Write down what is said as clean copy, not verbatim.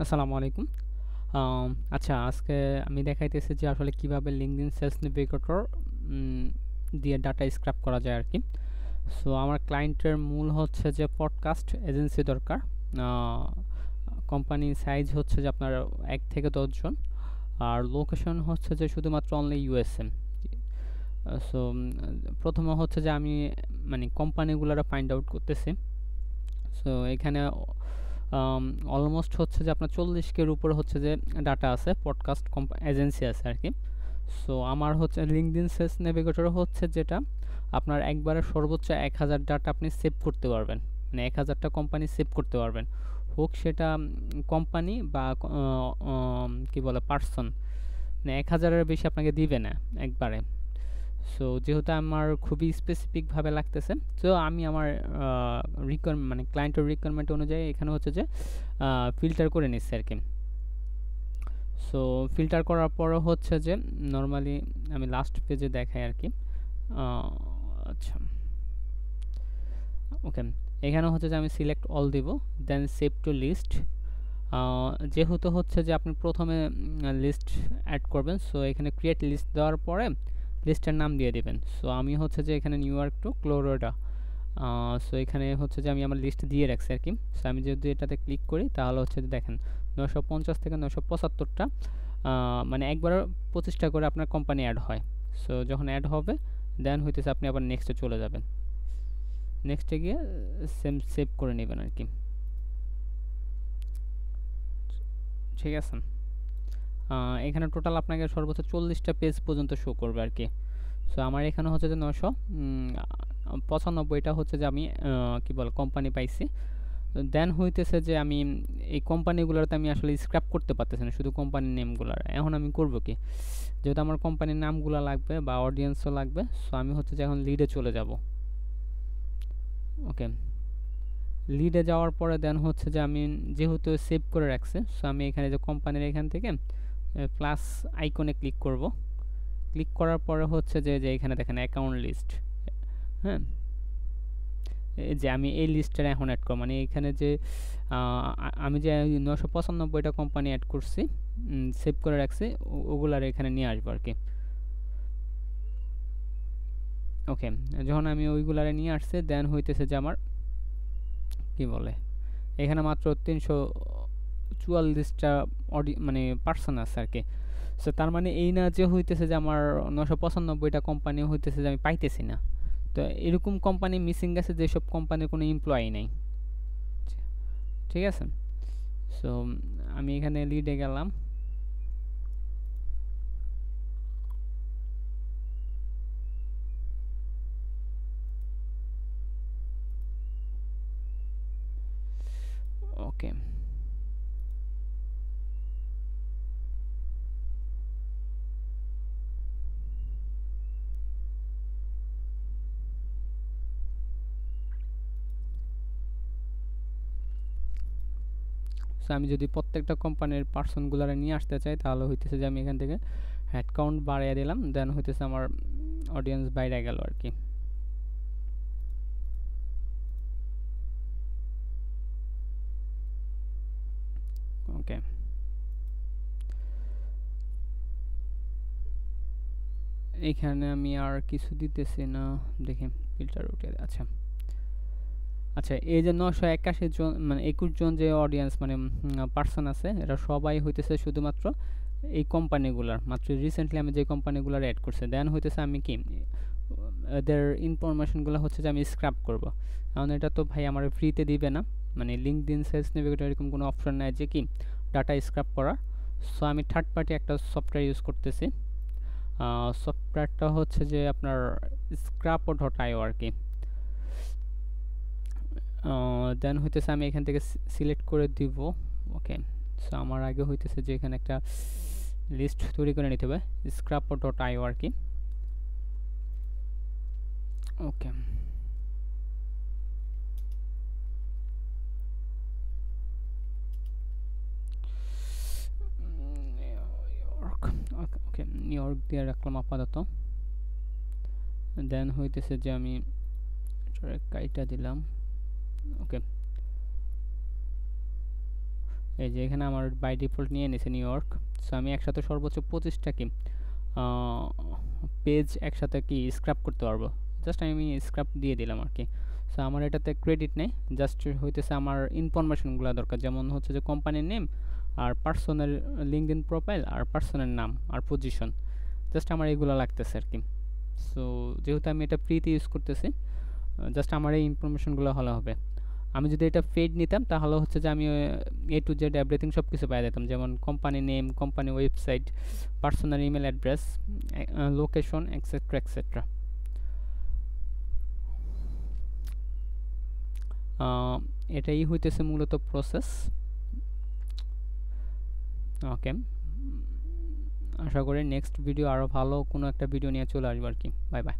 আসসালামু আলাইকুম। আম আচ্ছা, আজকে আমি দেখাইতেছি যে আসলে কিভাবে LinkedIn সেলস নেভিগেটর উম দিয়ে ডাটা স্ক্রাপ করা যায় আরকি। সো আমার ক্লায়েন্টের মূল হচ্ছে যে পডকাস্ট এজেন্সি দরকার। আ কোম্পানি সাইজ হচ্ছে যে আপনার ১ থেকে ১০ জন। আর লোকেশন হচ্ছে যে শুধুমাত্র অনলি ইউএসএ। সো প্রথমে হচ্ছে যে আমি মানে কোম্পানিগুলারে ফাইন্ড আউট করতেছি। সো এখানে অলমোস্ট হচ্ছে যে আপনার 40 কের উপরে হচ্ছে যে ডাটা আছে, পডকাস্ট এজেন্সি আছে আর কি। সো আমার হচ্ছে লিঙ্কডইন সেলস নেভিগেটর হচ্ছে যেটা আপনার একবারে সর্বোচ্চ ১,০০০ ডাটা আপনি সেভ করতে পারবেন, মানে ১,০০০টা কোম্পানি সেভ করতে পারবেন, হোক সেটা কোম্পানি বা কি বলে পার্সন, মানে ১,০০০-এর বেশি আপনাকে দিবে না একবারে। সো যেহেতু আমার খুবই স্পেসিফিকভাবে লাগতেছে, তো আমি আমার মানে ক্লায়েন্টের রিকোয়ারমেন্ট অনুযায়ী এখানে হচ্ছে যে ফিল্টার করে নিচ্ছি আর কি। সো ফিল্টার করার পরে হচ্ছে যে নর্মালি আমি লাস্ট পেজে দেখাই আর কি। আচ্ছা, ওকে, এখানে হচ্ছে যে আমি সিলেক্ট অল দিব, দেন সেভ টু লিস্ট। যেহেতু হচ্ছে যে আপনি প্রথমে লিস্ট অ্যাড করবেন, সো এখানে ক্রিয়েট লিস্ট দেওয়ার পরে লিস্টের নাম দিয়ে দিবেন। সো আমি হচ্ছে যে এখানে new York to Florida, so এখানে হচ্ছে যে আমি আমার লিস্ট দিয়ে রাখছি আর কি। সো আমি যদি এটাতে ক্লিক করি তাহলে হচ্ছে যে দেখেন 950 থেকে 975টা, মানে একবার 25টা করে আপনার কোম্পানি অ্যাড হয়। সো যখন অ্যাড হবে দেন হইতেছে আপনি আবার নেক্সটে চলে যাবেন, নেক্সটে গিয়ে সেম সেভ করে নেবেন আর কি। ঠিক আছে, এখানে টোটাল আপনাকে সর্বোচ্চ 40টা পেজ পর্যন্ত শো করবে আর কি। সো আমার এখানে হচ্ছে যে 995টা হচ্ছে যে আমি কি বল কোম্পানি পাইছি। দেন হইতেছে যে আমি এই কোম্পানিগুলোতে আমি আসলে স্ক্র্যাপ করতে পারতেছি না, শুধু কোম্পানির নেমগুলার। এখন আমি করব কি, যেহেতু আমার কোম্পানির নামগুলো লাগবে বা অডিয়েন্সও লাগবে, সো আমি হচ্ছে যে এখন লিডে চলে যাব। ওকে, লিডে যাওয়ার পরে দেন হচ্ছে যে আমি যেহেতু সেভ করে রাখছি, সো আমি এখানে যে কোম্পানির এখান থেকে প্লাস আইকনে ক্লিক করব। ক্লিক করার পরে হচ্ছে যে যে এখানে দেখেন অ্যাকাউন্ট লিস্ট। হ্যাঁ, এই যে আমি এই লিস্টের এখন অ্যাড করব, মানে এখানে যে আমি যে 995টা কোম্পানি অ্যাড করছি, সেভ করে রাখছি, ওগুলার এখানে নিয়ে আসবো আর কি। ওকে, যখন আমি ওইগুলারে নিয়ে আসছি দেন হইতেছে যে আমার কি বলে এখানে মাত্র 344টা মানে পার্সন আছে আর কি। সো তার মানে এই না যে হইতেছে যে আমার 995টা কোম্পানি হইতেছে যে আমি পাইতেছি না। তো এরকম কোম্পানি মিসিং গেছে যেসব কোম্পানির কোনো এমপ্লয়ি নেই। ঠিক আছে, সো আমি এখানে লিডে গেলাম। ওকে, সো আমি যদি প্রত্যেকটা কোম্পানির পার্সনগুলারে নিয়ে আসতে চাই তাহলে হইতেছে যে আমি এখান থেকে হেড কাউন্ট বাড়িয়ে দিলাম, দেন হইতেছে আমার অডিয়েন্স বাইরে গেল আর কি। ওকে, এখানে আমি আর কিছু দিতেছি না, দেখি ফিল্টার উঠে। আচ্ছা আচ্ছা, এই যে 981 জন মানে 21 জন যে অডিয়েন্স মানে পার্সন আছে, এরা সবাই হইতেছে শুধুমাত্র এই কোম্পানিগুলার, মাত্র রিসেন্টলি আমি যে কোম্পানিগুলার অ্যাড করছি। দেন হইতেছে আমি কি এদের ইনফরমেশনগুলো হচ্ছে যে আমি স্ক্র্যাপ করব। কারণ এটা তো ভাই আমার ফ্রিতে দিবে না, মানে লিঙ্কডইন সেলস নেভিগেটর এরকম কোনো অপশন নাই যে কি ডাটা স্ক্র্যাপ করা। সো আমি থার্ড পার্টি একটা সফটওয়্যার ইউজ করতেছি। সফটওয়্যারটা হচ্ছে যে আপনার স্ক্র্যাপো ডট আইও আর কি। দেন হইতেছে আমি এখান থেকে সিলেক্ট করে দিব। ওকে, সো আমার আগে হইতেছে যে এখানে একটা লিস্ট তৈরি করে নিতে হবে, স্ক্র্যাপো ডট আইও আর কি। ওকে, নিউইয়র্ক, ওকে নিউইয়র্ক দিয়ে রাখলাম আপাতত। দেন হইতেছে যে আমি কাইটা দিলাম। ওকে, এই যে এখানে আমার বাই ডিফল্ট নিয়ে নিয়েছে নিউ ইয়র্ক। সো আমি একসাথে সর্বোচ্চ 25টা কি পেজ একসাথে কি স্ক্র্যাপ করতে পারবো। জাস্ট আমি স্ক্র্যাপ দিয়ে দিলাম আর কি। সো আমার এটাতে ক্রেডিট নেই, জাস্ট হইতেছে আমার ইনফরমেশনগুলো দরকার, যেমন হচ্ছে যে কোম্পানির নেম আর পার্সনের লিঙ্কডইন প্রোফাইল আর পার্সনের নাম আর পজিশন, জাস্ট আমার এগুলো লাগতেছে আর কি। সো যেহেতু আমি এটা ফ্রিতে ইউজ করতেছি, জাস্ট আমার এই ইনফরমেশনগুলো হলে হবে। আমি যদি এটা পেইড নিতাম তাহলে হচ্ছে যে আমি এ টু জেড এভরিথিং সব কিছু পাই যেতাম, যেমন company name, company website, personal email address, location, etcetera etcetera. এটাই হইতেছে মূলত প্রসেস। ওকে, আশা করি নেক্সট ভিডিও আরও ভালো কোনো একটা ভিডিও নিয়ে চলে আসবো আর কি। Bye bye.